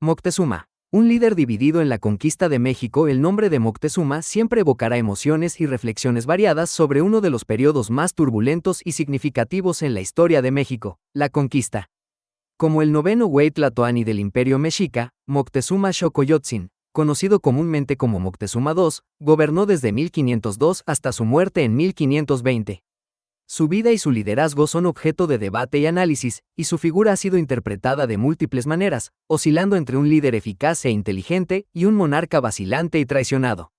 Moctezuma. Un líder dividido en la conquista de México. El nombre de Moctezuma siempre evocará emociones y reflexiones variadas sobre uno de los periodos más turbulentos y significativos en la historia de México, la conquista. Como el noveno Huey Tlatoani del Imperio Mexica, Moctezuma Xocoyotzin, conocido comúnmente como Moctezuma II, gobernó desde 1502 hasta su muerte en 1520. Su vida y su liderazgo son objeto de debate y análisis, y su figura ha sido interpretada de múltiples maneras, oscilando entre un líder eficaz e inteligente y un monarca vacilante y traicionado.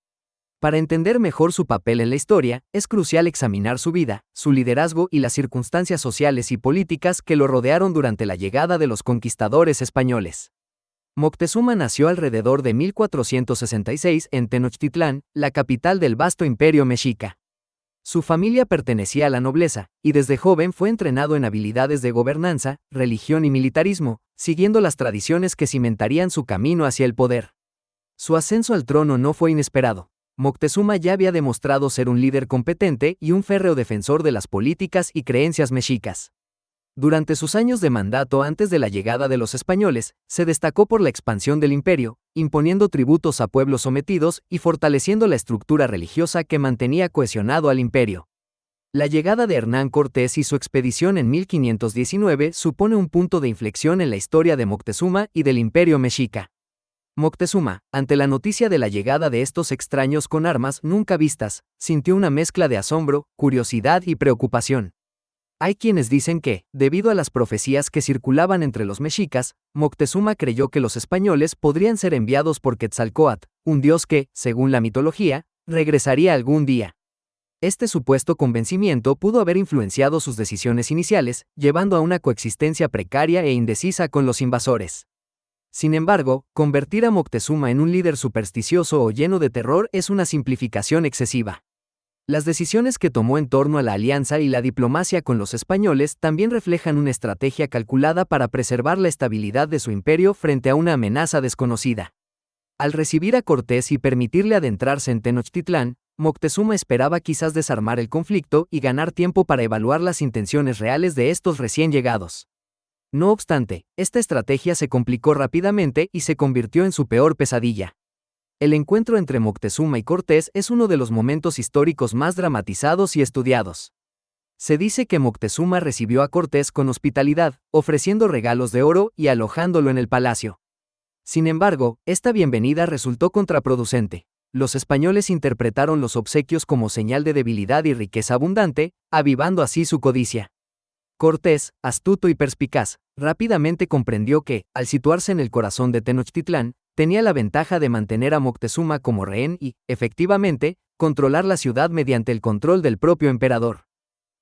Para entender mejor su papel en la historia, es crucial examinar su vida, su liderazgo y las circunstancias sociales y políticas que lo rodearon durante la llegada de los conquistadores españoles. Moctezuma nació alrededor de 1466 en Tenochtitlán, la capital del vasto imperio mexica. Su familia pertenecía a la nobleza, y desde joven fue entrenado en habilidades de gobernanza, religión y militarismo, siguiendo las tradiciones que cimentarían su camino hacia el poder. Su ascenso al trono no fue inesperado. Moctezuma ya había demostrado ser un líder competente y un férreo defensor de las políticas y creencias mexicas. Durante sus años de mandato antes de la llegada de los españoles, se destacó por la expansión del imperio, imponiendo tributos a pueblos sometidos y fortaleciendo la estructura religiosa que mantenía cohesionado al imperio. La llegada de Hernán Cortés y su expedición en 1519 supone un punto de inflexión en la historia de Moctezuma y del imperio mexica. Moctezuma, ante la noticia de la llegada de estos extraños con armas nunca vistas, sintió una mezcla de asombro, curiosidad y preocupación. Hay quienes dicen que, debido a las profecías que circulaban entre los mexicas, Moctezuma creyó que los españoles podrían ser enviados por Quetzalcóatl, un dios que, según la mitología, regresaría algún día. Este supuesto convencimiento pudo haber influenciado sus decisiones iniciales, llevando a una coexistencia precaria e indecisa con los invasores. Sin embargo, convertir a Moctezuma en un líder supersticioso o lleno de terror es una simplificación excesiva. Las decisiones que tomó en torno a la alianza y la diplomacia con los españoles también reflejan una estrategia calculada para preservar la estabilidad de su imperio frente a una amenaza desconocida. Al recibir a Cortés y permitirle adentrarse en Tenochtitlán, Moctezuma esperaba quizás desarmar el conflicto y ganar tiempo para evaluar las intenciones reales de estos recién llegados. No obstante, esta estrategia se complicó rápidamente y se convirtió en su peor pesadilla. El encuentro entre Moctezuma y Cortés es uno de los momentos históricos más dramatizados y estudiados. Se dice que Moctezuma recibió a Cortés con hospitalidad, ofreciendo regalos de oro y alojándolo en el palacio. Sin embargo, esta bienvenida resultó contraproducente. Los españoles interpretaron los obsequios como señal de debilidad y riqueza abundante, avivando así su codicia. Cortés, astuto y perspicaz, rápidamente comprendió que, al situarse en el corazón de Tenochtitlán, tenía la ventaja de mantener a Moctezuma como rehén y, efectivamente, controlar la ciudad mediante el control del propio emperador.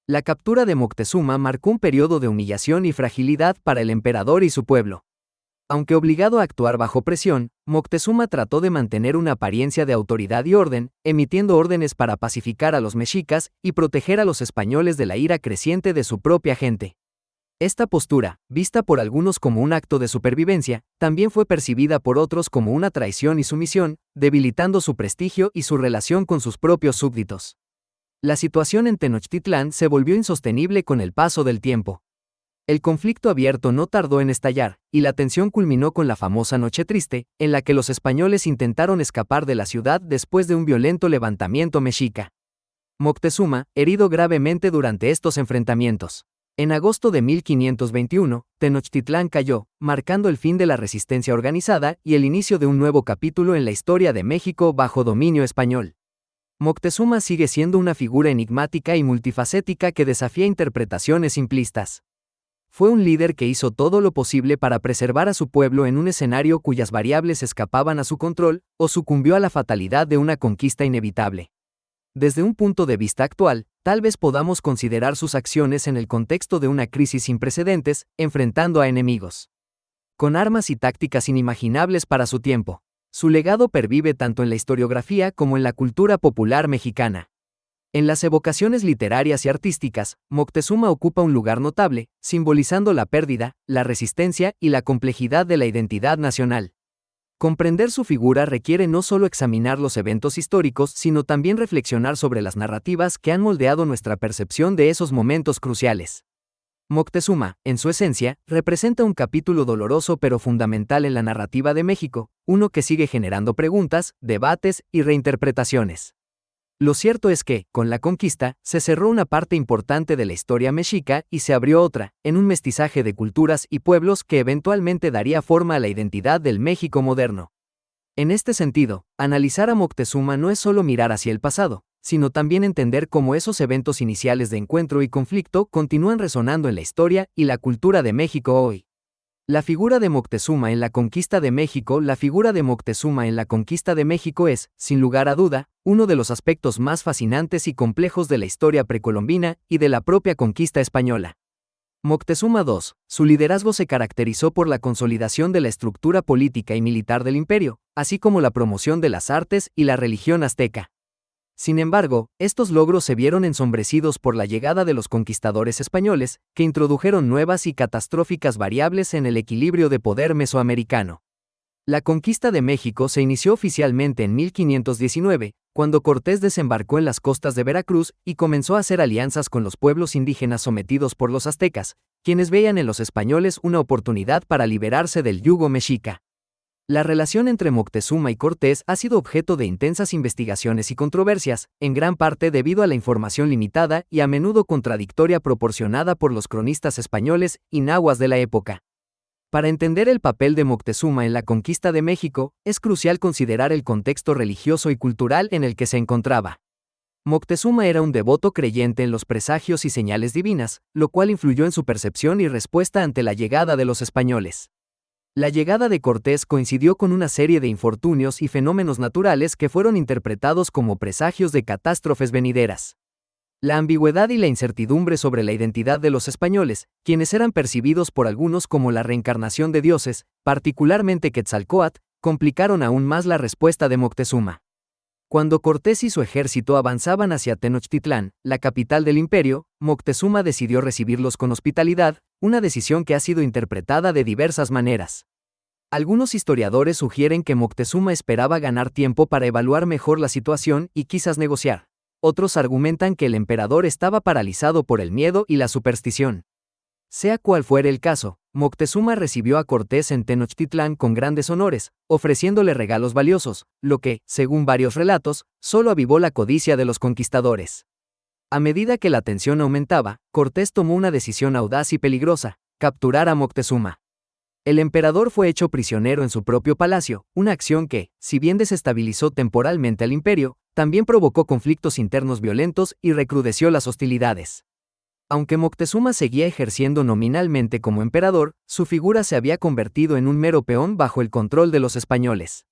La captura de Moctezuma marcó un periodo de humillación y fragilidad para el emperador y su pueblo. Aunque obligado a actuar bajo presión, Moctezuma trató de mantener una apariencia de autoridad y orden, emitiendo órdenes para pacificar a los mexicas y proteger a los españoles de la ira creciente de su propia gente. Esta postura, vista por algunos como un acto de supervivencia, también fue percibida por otros como una traición y sumisión, debilitando su prestigio y su relación con sus propios súbditos. La situación en Tenochtitlán se volvió insostenible con el paso del tiempo. El conflicto abierto no tardó en estallar, y la tensión culminó con la famosa Noche Triste, en la que los españoles intentaron escapar de la ciudad después de un violento levantamiento mexica. Moctezuma, herido gravemente durante estos enfrentamientos. En agosto de 1521, Tenochtitlán cayó, marcando el fin de la resistencia organizada y el inicio de un nuevo capítulo en la historia de México bajo dominio español. Moctezuma sigue siendo una figura enigmática y multifacética que desafía interpretaciones simplistas. Fue un líder que hizo todo lo posible para preservar a su pueblo en un escenario cuyas variables escapaban a su control, o sucumbió a la fatalidad de una conquista inevitable. Desde un punto de vista actual, tal vez podamos considerar sus acciones en el contexto de una crisis sin precedentes, enfrentando a enemigos con armas y tácticas inimaginables para su tiempo. Su legado pervive tanto en la historiografía como en la cultura popular mexicana. En las evocaciones literarias y artísticas, Moctezuma ocupa un lugar notable, simbolizando la pérdida, la resistencia y la complejidad de la identidad nacional. Comprender su figura requiere no solo examinar los eventos históricos, sino también reflexionar sobre las narrativas que han moldeado nuestra percepción de esos momentos cruciales. Moctezuma, en su esencia, representa un capítulo doloroso pero fundamental en la narrativa de México, uno que sigue generando preguntas, debates y reinterpretaciones. Lo cierto es que, con la conquista, se cerró una parte importante de la historia mexica y se abrió otra, en un mestizaje de culturas y pueblos que eventualmente daría forma a la identidad del México moderno. En este sentido, analizar a Moctezuma no es solo mirar hacia el pasado, sino también entender cómo esos eventos iniciales de encuentro y conflicto continúan resonando en la historia y la cultura de México hoy. La figura de Moctezuma en la conquista de México. La figura de Moctezuma en la conquista de México es, sin lugar a duda, uno de los aspectos más fascinantes y complejos de la historia precolombina y de la propia conquista española. Moctezuma II, su liderazgo se caracterizó por la consolidación de la estructura política y militar del imperio, así como la promoción de las artes y la religión azteca. Sin embargo, estos logros se vieron ensombrecidos por la llegada de los conquistadores españoles, que introdujeron nuevas y catastróficas variables en el equilibrio de poder mesoamericano. La conquista de México se inició oficialmente en 1519, cuando Cortés desembarcó en las costas de Veracruz y comenzó a hacer alianzas con los pueblos indígenas sometidos por los aztecas, quienes veían en los españoles una oportunidad para liberarse del yugo mexica. La relación entre Moctezuma y Cortés ha sido objeto de intensas investigaciones y controversias, en gran parte debido a la información limitada y a menudo contradictoria proporcionada por los cronistas españoles y nahuas de la época. Para entender el papel de Moctezuma en la conquista de México, es crucial considerar el contexto religioso y cultural en el que se encontraba. Moctezuma era un devoto creyente en los presagios y señales divinas, lo cual influyó en su percepción y respuesta ante la llegada de los españoles. La llegada de Cortés coincidió con una serie de infortunios y fenómenos naturales que fueron interpretados como presagios de catástrofes venideras. La ambigüedad y la incertidumbre sobre la identidad de los españoles, quienes eran percibidos por algunos como la reencarnación de dioses, particularmente Quetzalcóatl, complicaron aún más la respuesta de Moctezuma. Cuando Cortés y su ejército avanzaban hacia Tenochtitlán, la capital del imperio, Moctezuma decidió recibirlos con hospitalidad, una decisión que ha sido interpretada de diversas maneras. Algunos historiadores sugieren que Moctezuma esperaba ganar tiempo para evaluar mejor la situación y quizás negociar. Otros argumentan que el emperador estaba paralizado por el miedo y la superstición. Sea cual fuere el caso, Moctezuma recibió a Cortés en Tenochtitlán con grandes honores, ofreciéndole regalos valiosos, lo que, según varios relatos, solo avivó la codicia de los conquistadores. A medida que la tensión aumentaba, Cortés tomó una decisión audaz y peligrosa: capturar a Moctezuma. El emperador fue hecho prisionero en su propio palacio, una acción que, si bien desestabilizó temporalmente al imperio, también provocó conflictos internos violentos y recrudeció las hostilidades. Aunque Moctezuma seguía ejerciendo nominalmente como emperador, su figura se había convertido en un mero peón bajo el control de los españoles.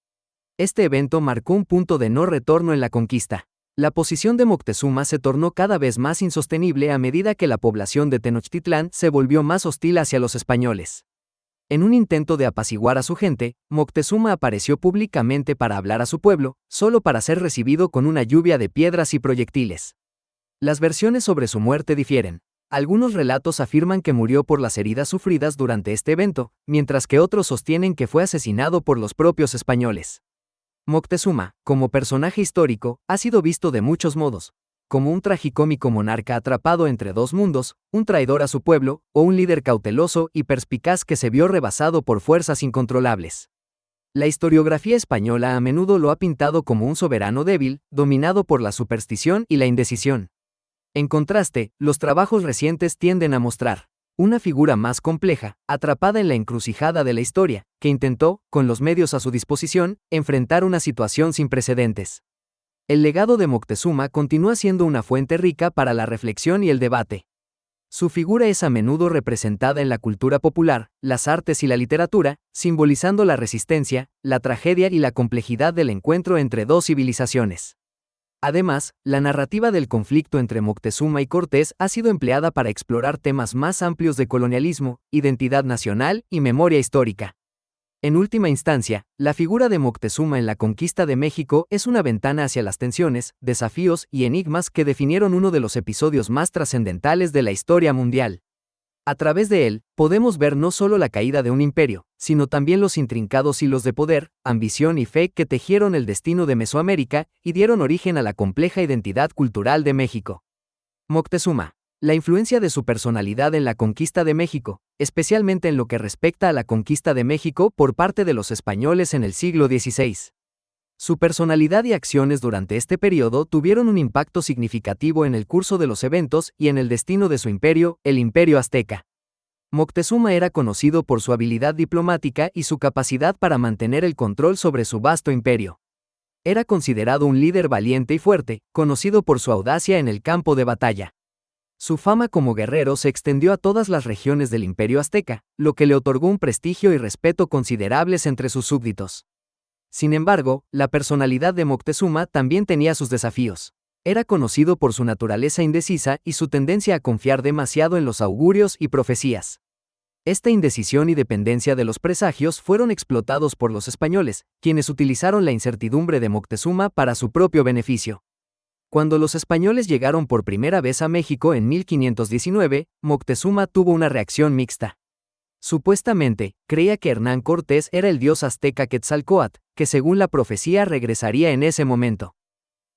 Este evento marcó un punto de no retorno en la conquista. La posición de Moctezuma se tornó cada vez más insostenible a medida que la población de Tenochtitlán se volvió más hostil hacia los españoles. En un intento de apaciguar a su gente, Moctezuma apareció públicamente para hablar a su pueblo, solo para ser recibido con una lluvia de piedras y proyectiles. Las versiones sobre su muerte difieren. Algunos relatos afirman que murió por las heridas sufridas durante este evento, mientras que otros sostienen que fue asesinado por los propios españoles. Moctezuma, como personaje histórico, ha sido visto de muchos modos: como un tragicómico monarca atrapado entre dos mundos, un traidor a su pueblo, o un líder cauteloso y perspicaz que se vio rebasado por fuerzas incontrolables. La historiografía española a menudo lo ha pintado como un soberano débil, dominado por la superstición y la indecisión. En contraste, los trabajos recientes tienden a mostrar una figura más compleja, atrapada en la encrucijada de la historia, que intentó, con los medios a su disposición, enfrentar una situación sin precedentes. El legado de Moctezuma continúa siendo una fuente rica para la reflexión y el debate. Su figura es a menudo representada en la cultura popular, las artes y la literatura, simbolizando la resistencia, la tragedia y la complejidad del encuentro entre dos civilizaciones. Además, la narrativa del conflicto entre Moctezuma y Cortés ha sido empleada para explorar temas más amplios de colonialismo, identidad nacional y memoria histórica. En última instancia, la figura de Moctezuma en la conquista de México es una ventana hacia las tensiones, desafíos y enigmas que definieron uno de los episodios más trascendentales de la historia mundial. A través de él, podemos ver no solo la caída de un imperio, sino también los intrincados hilos de poder, ambición y fe que tejieron el destino de Mesoamérica y dieron origen a la compleja identidad cultural de México. Moctezuma, La influencia de su personalidad en la conquista de México, especialmente en lo que respecta a la conquista de México por parte de los españoles en el siglo XVI. Su personalidad y acciones durante este periodo tuvieron un impacto significativo en el curso de los eventos y en el destino de su imperio, el Imperio Azteca. Moctezuma era conocido por su habilidad diplomática y su capacidad para mantener el control sobre su vasto imperio. Era considerado un líder valiente y fuerte, conocido por su audacia en el campo de batalla. Su fama como guerrero se extendió a todas las regiones del Imperio Azteca, lo que le otorgó un prestigio y respeto considerables entre sus súbditos. Sin embargo, la personalidad de Moctezuma también tenía sus desafíos. Era conocido por su naturaleza indecisa y su tendencia a confiar demasiado en los augurios y profecías. Esta indecisión y dependencia de los presagios fueron explotados por los españoles, quienes utilizaron la incertidumbre de Moctezuma para su propio beneficio. Cuando los españoles llegaron por primera vez a México en 1519, Moctezuma tuvo una reacción mixta. Supuestamente, creía que Hernán Cortés era el dios azteca Quetzalcóatl, que según la profecía regresaría en ese momento.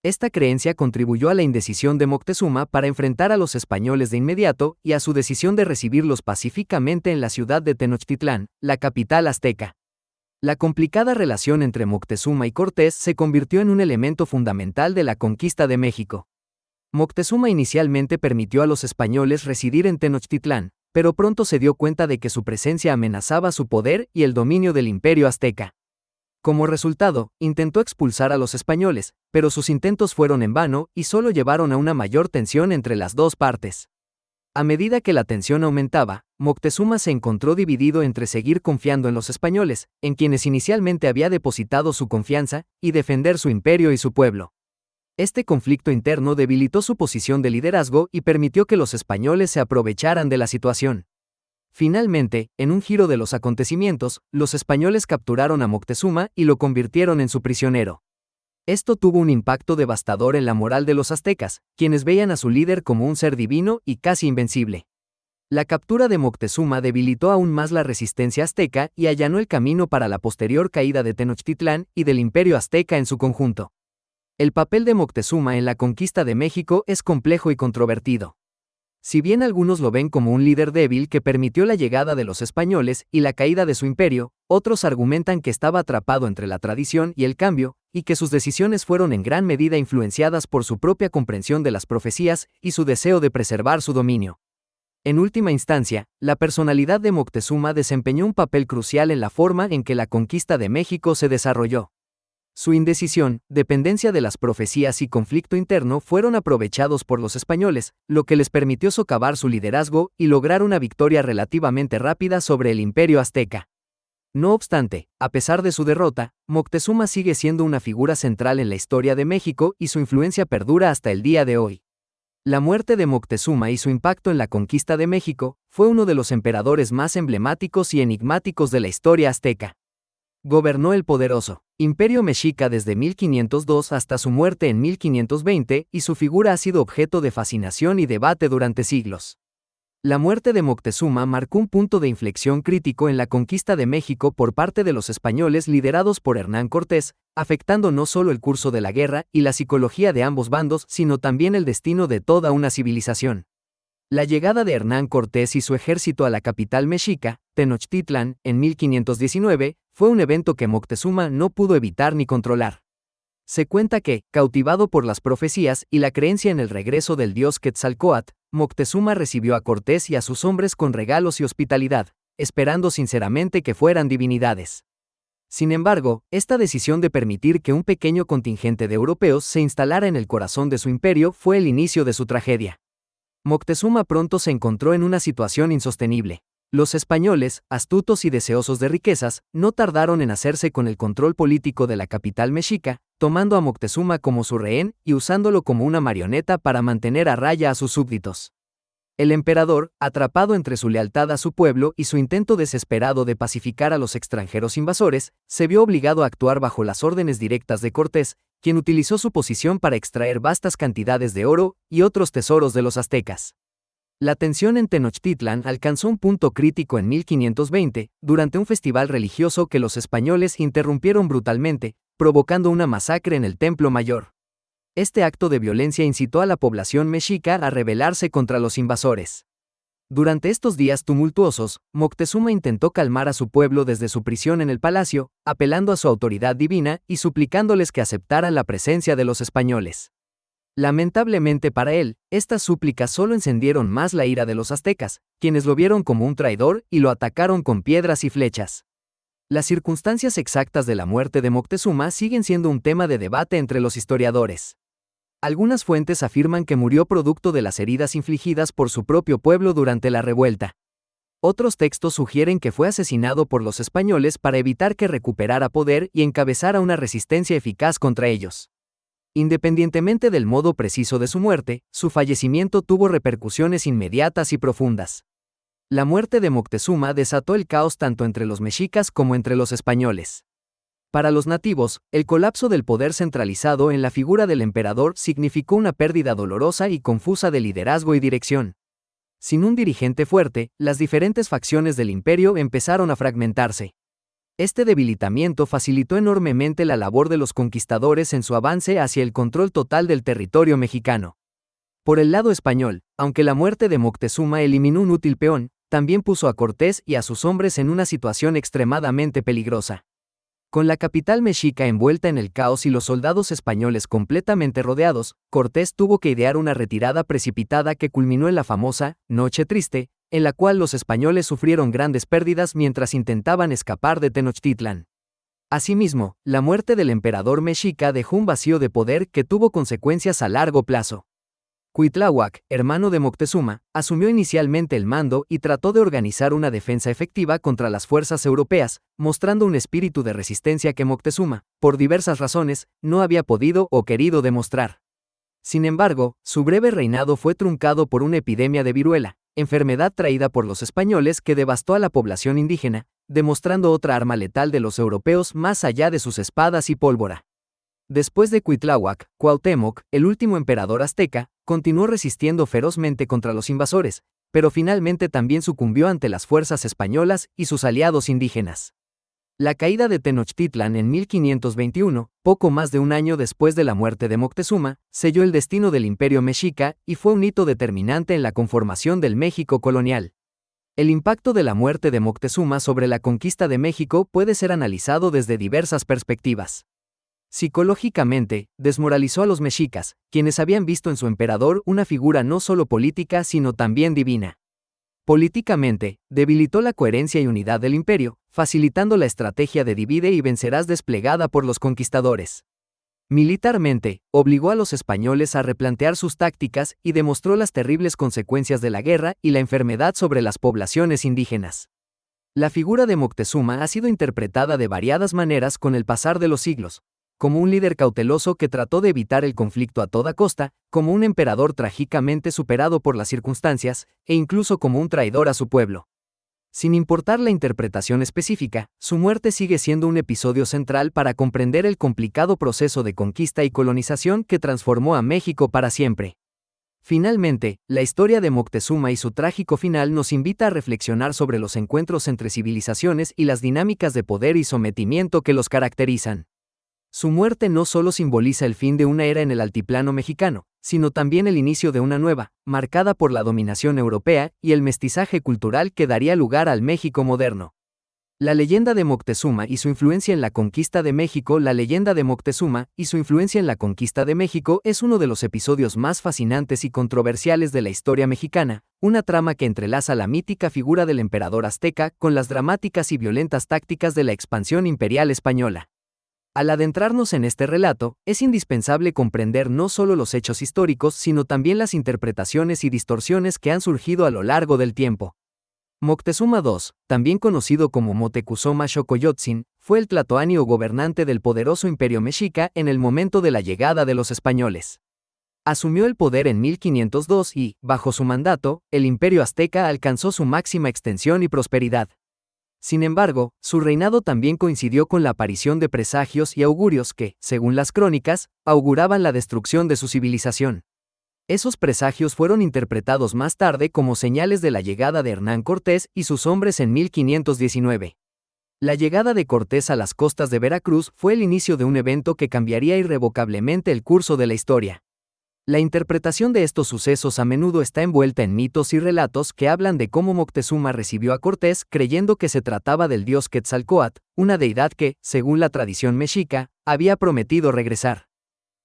Esta creencia contribuyó a la indecisión de Moctezuma para enfrentar a los españoles de inmediato y a su decisión de recibirlos pacíficamente en la ciudad de Tenochtitlán, la capital azteca. La complicada relación entre Moctezuma y Cortés se convirtió en un elemento fundamental de la conquista de México. Moctezuma inicialmente permitió a los españoles residir en Tenochtitlán, pero pronto se dio cuenta de que su presencia amenazaba su poder y el dominio del imperio azteca. Como resultado, intentó expulsar a los españoles, pero sus intentos fueron en vano y solo llevaron a una mayor tensión entre las dos partes. A medida que la tensión aumentaba, Moctezuma se encontró dividido entre seguir confiando en los españoles, en quienes inicialmente había depositado su confianza, y defender su imperio y su pueblo. Este conflicto interno debilitó su posición de liderazgo y permitió que los españoles se aprovecharan de la situación. Finalmente, en un giro de los acontecimientos, los españoles capturaron a Moctezuma y lo convirtieron en su prisionero. Esto tuvo un impacto devastador en la moral de los aztecas, quienes veían a su líder como un ser divino y casi invencible. La captura de Moctezuma debilitó aún más la resistencia azteca y allanó el camino para la posterior caída de Tenochtitlán y del imperio azteca en su conjunto. El papel de Moctezuma en la conquista de México es complejo y controvertido. Si bien algunos lo ven como un líder débil que permitió la llegada de los españoles y la caída de su imperio, otros argumentan que estaba atrapado entre la tradición y el cambio, y que sus decisiones fueron en gran medida influenciadas por su propia comprensión de las profecías y su deseo de preservar su dominio. En última instancia, la personalidad de Moctezuma desempeñó un papel crucial en la forma en que la conquista de México se desarrolló. Su indecisión, dependencia de las profecías y conflicto interno fueron aprovechados por los españoles, lo que les permitió socavar su liderazgo y lograr una victoria relativamente rápida sobre el imperio azteca. No obstante, a pesar de su derrota, Moctezuma sigue siendo una figura central en la historia de México y su influencia perdura hasta el día de hoy. La muerte de Moctezuma y su impacto en la conquista de México fue uno de los emperadores más emblemáticos y enigmáticos de la historia azteca. Gobernó el poderoso Imperio Mexica desde 1502 hasta su muerte en 1520 y su figura ha sido objeto de fascinación y debate durante siglos. La muerte de Moctezuma marcó un punto de inflexión crítico en la conquista de México por parte de los españoles liderados por Hernán Cortés, afectando no solo el curso de la guerra y la psicología de ambos bandos, sino también el destino de toda una civilización. La llegada de Hernán Cortés y su ejército a la capital mexica, Tenochtitlán, en 1519, fue un evento que Moctezuma no pudo evitar ni controlar. Se cuenta que, cautivado por las profecías y la creencia en el regreso del dios Quetzalcóatl, Moctezuma recibió a Cortés y a sus hombres con regalos y hospitalidad, esperando sinceramente que fueran divinidades. Sin embargo, esta decisión de permitir que un pequeño contingente de europeos se instalara en el corazón de su imperio fue el inicio de su tragedia. Moctezuma pronto se encontró en una situación insostenible. Los españoles, astutos y deseosos de riquezas, no tardaron en hacerse con el control político de la capital mexica, tomando a Moctezuma como su rehén y usándolo como una marioneta para mantener a raya a sus súbditos. El emperador, atrapado entre su lealtad a su pueblo y su intento desesperado de pacificar a los extranjeros invasores, se vio obligado a actuar bajo las órdenes directas de Cortés, quien utilizó su posición para extraer vastas cantidades de oro y otros tesoros de los aztecas. La tensión en Tenochtitlán alcanzó un punto crítico en 1520, durante un festival religioso que los españoles interrumpieron brutalmente, provocando una masacre en el Templo Mayor. Este acto de violencia incitó a la población mexica a rebelarse contra los invasores. Durante estos días tumultuosos, Moctezuma intentó calmar a su pueblo desde su prisión en el palacio, apelando a su autoridad divina y suplicándoles que aceptaran la presencia de los españoles. Lamentablemente para él, estas súplicas solo encendieron más la ira de los aztecas, quienes lo vieron como un traidor y lo atacaron con piedras y flechas. Las circunstancias exactas de la muerte de Moctezuma siguen siendo un tema de debate entre los historiadores. Algunas fuentes afirman que murió producto de las heridas infligidas por su propio pueblo durante la revuelta. Otros textos sugieren que fue asesinado por los españoles para evitar que recuperara poder y encabezara una resistencia eficaz contra ellos. Independientemente del modo preciso de su muerte, su fallecimiento tuvo repercusiones inmediatas y profundas. La muerte de Moctezuma desató el caos tanto entre los mexicas como entre los españoles. Para los nativos, el colapso del poder centralizado en la figura del emperador significó una pérdida dolorosa y confusa de liderazgo y dirección. Sin un dirigente fuerte, las diferentes facciones del imperio empezaron a fragmentarse. Este debilitamiento facilitó enormemente la labor de los conquistadores en su avance hacia el control total del territorio mexicano. Por el lado español, aunque la muerte de Moctezuma eliminó un útil peón, también puso a Cortés y a sus hombres en una situación extremadamente peligrosa. Con la capital mexica envuelta en el caos y los soldados españoles completamente rodeados, Cortés tuvo que idear una retirada precipitada que culminó en la famosa Noche Triste, en la cual los españoles sufrieron grandes pérdidas mientras intentaban escapar de Tenochtitlan. Asimismo, la muerte del emperador mexica dejó un vacío de poder que tuvo consecuencias a largo plazo. Cuitláhuac, hermano de Moctezuma, asumió inicialmente el mando y trató de organizar una defensa efectiva contra las fuerzas europeas, mostrando un espíritu de resistencia que Moctezuma, por diversas razones, no había podido o querido demostrar. Sin embargo, su breve reinado fue truncado por una epidemia de viruela, enfermedad traída por los españoles que devastó a la población indígena, demostrando otra arma letal de los europeos más allá de sus espadas y pólvora. Después de Cuitláhuac, Cuauhtémoc, el último emperador azteca, continuó resistiendo ferozmente contra los invasores, pero finalmente también sucumbió ante las fuerzas españolas y sus aliados indígenas. La caída de Tenochtitlan en 1521, poco más de un año después de la muerte de Moctezuma, selló el destino del imperio mexica y fue un hito determinante en la conformación del México colonial. El impacto de la muerte de Moctezuma sobre la conquista de México puede ser analizado desde diversas perspectivas. Psicológicamente, desmoralizó a los mexicas, quienes habían visto en su emperador una figura no solo política sino también divina. Políticamente, debilitó la coherencia y unidad del imperio, facilitando la estrategia de divide y vencerás desplegada por los conquistadores. Militarmente, obligó a los españoles a replantear sus tácticas y demostró las terribles consecuencias de la guerra y la enfermedad sobre las poblaciones indígenas. La figura de Moctezuma ha sido interpretada de variadas maneras con el pasar de los siglos, como un líder cauteloso que trató de evitar el conflicto a toda costa, como un emperador trágicamente superado por las circunstancias, e incluso como un traidor a su pueblo. Sin importar la interpretación específica, su muerte sigue siendo un episodio central para comprender el complicado proceso de conquista y colonización que transformó a México para siempre. Finalmente, la historia de Moctezuma y su trágico final nos invita a reflexionar sobre los encuentros entre civilizaciones y las dinámicas de poder y sometimiento que los caracterizan. Su muerte no solo simboliza el fin de una era en el altiplano mexicano, sino también el inicio de una nueva, marcada por la dominación europea y el mestizaje cultural que daría lugar al México moderno. La leyenda de Moctezuma y su influencia en la conquista de México. La leyenda de Moctezuma y su influencia en la conquista de México es uno de los episodios más fascinantes y controversiales de la historia mexicana, una trama que entrelaza la mítica figura del emperador azteca con las dramáticas y violentas tácticas de la expansión imperial española. Al adentrarnos en este relato, es indispensable comprender no solo los hechos históricos sino también las interpretaciones y distorsiones que han surgido a lo largo del tiempo. Moctezuma II, también conocido como Motecuzoma Xocoyotzin, fue el tlatoani o gobernante del poderoso imperio mexica en el momento de la llegada de los españoles. Asumió el poder en 1502 y, bajo su mandato, el imperio azteca alcanzó su máxima extensión y prosperidad. Sin embargo, su reinado también coincidió con la aparición de presagios y augurios que, según las crónicas, auguraban la destrucción de su civilización. Esos presagios fueron interpretados más tarde como señales de la llegada de Hernán Cortés y sus hombres en 1519. La llegada de Cortés a las costas de Veracruz fue el inicio de un evento que cambiaría irrevocablemente el curso de la historia. La interpretación de estos sucesos a menudo está envuelta en mitos y relatos que hablan de cómo Moctezuma recibió a Cortés creyendo que se trataba del dios Quetzalcóatl, una deidad que, según la tradición mexica, había prometido regresar.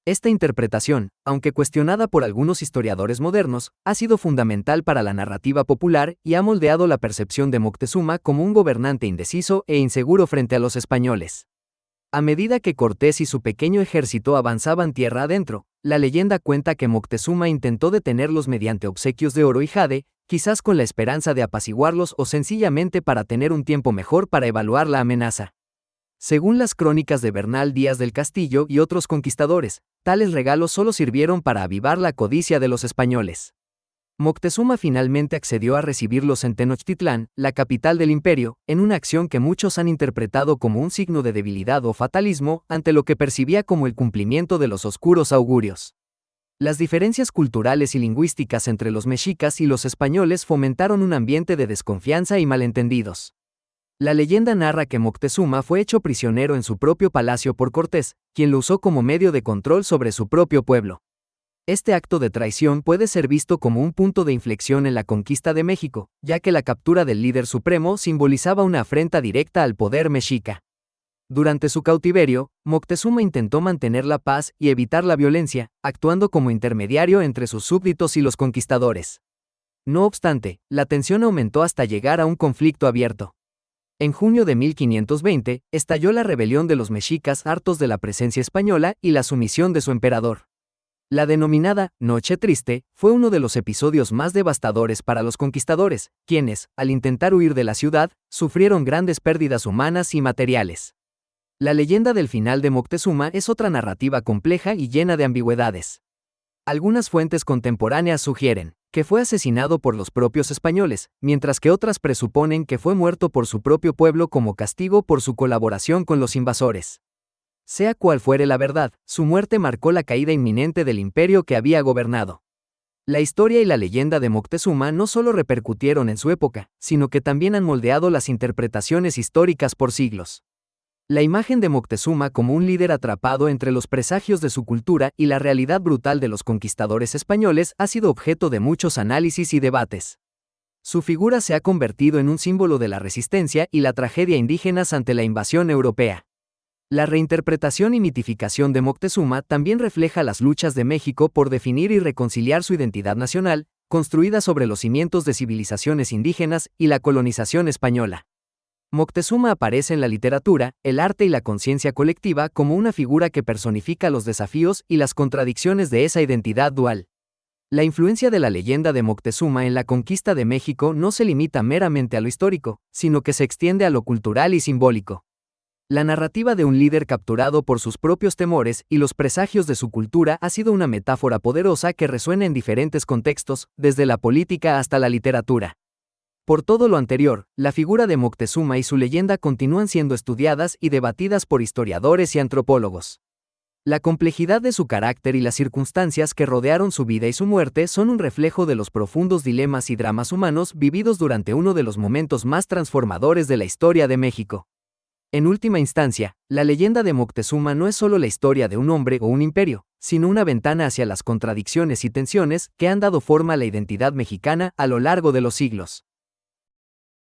Esta interpretación, aunque cuestionada por algunos historiadores modernos, ha sido fundamental para la narrativa popular y ha moldeado la percepción de Moctezuma como un gobernante indeciso e inseguro frente a los españoles. A medida que Cortés y su pequeño ejército avanzaban tierra adentro, la leyenda cuenta que Moctezuma intentó detenerlos mediante obsequios de oro y jade, quizás con la esperanza de apaciguarlos o sencillamente para tener un tiempo mejor para evaluar la amenaza. Según las crónicas de Bernal Díaz del Castillo y otros conquistadores, tales regalos solo sirvieron para avivar la codicia de los españoles. Moctezuma finalmente accedió a recibirlos en Tenochtitlán, la capital del imperio, en una acción que muchos han interpretado como un signo de debilidad o fatalismo ante lo que percibía como el cumplimiento de los oscuros augurios. Las diferencias culturales y lingüísticas entre los mexicas y los españoles fomentaron un ambiente de desconfianza y malentendidos. La leyenda narra que Moctezuma fue hecho prisionero en su propio palacio por Cortés, quien lo usó como medio de control sobre su propio pueblo. Este acto de traición puede ser visto como un punto de inflexión en la conquista de México, ya que la captura del líder supremo simbolizaba una afrenta directa al poder mexica. Durante su cautiverio, Moctezuma intentó mantener la paz y evitar la violencia, actuando como intermediario entre sus súbditos y los conquistadores. No obstante, la tensión aumentó hasta llegar a un conflicto abierto. En junio de 1520, estalló la rebelión de los mexicas hartos de la presencia española y la sumisión de su emperador. La denominada Noche Triste fue uno de los episodios más devastadores para los conquistadores, quienes, al intentar huir de la ciudad, sufrieron grandes pérdidas humanas y materiales. La leyenda del final de Moctezuma es otra narrativa compleja y llena de ambigüedades. Algunas fuentes contemporáneas sugieren que fue asesinado por los propios españoles, mientras que otras presuponen que fue muerto por su propio pueblo como castigo por su colaboración con los invasores. Sea cual fuere la verdad, su muerte marcó la caída inminente del imperio que había gobernado. La historia y la leyenda de Moctezuma no solo repercutieron en su época, sino que también han moldeado las interpretaciones históricas por siglos. La imagen de Moctezuma como un líder atrapado entre los presagios de su cultura y la realidad brutal de los conquistadores españoles ha sido objeto de muchos análisis y debates. Su figura se ha convertido en un símbolo de la resistencia y la tragedia indígenas ante la invasión europea. La reinterpretación y mitificación de Moctezuma también refleja las luchas de México por definir y reconciliar su identidad nacional, construida sobre los cimientos de civilizaciones indígenas y la colonización española. Moctezuma aparece en la literatura, el arte y la conciencia colectiva como una figura que personifica los desafíos y las contradicciones de esa identidad dual. La influencia de la leyenda de Moctezuma en la conquista de México no se limita meramente a lo histórico, sino que se extiende a lo cultural y simbólico. La narrativa de un líder capturado por sus propios temores y los presagios de su cultura ha sido una metáfora poderosa que resuena en diferentes contextos, desde la política hasta la literatura. Por todo lo anterior, la figura de Moctezuma y su leyenda continúan siendo estudiadas y debatidas por historiadores y antropólogos. La complejidad de su carácter y las circunstancias que rodearon su vida y su muerte son un reflejo de los profundos dilemas y dramas humanos vividos durante uno de los momentos más transformadores de la historia de México. En última instancia, la leyenda de Moctezuma no es solo la historia de un hombre o un imperio, sino una ventana hacia las contradicciones y tensiones que han dado forma a la identidad mexicana a lo largo de los siglos.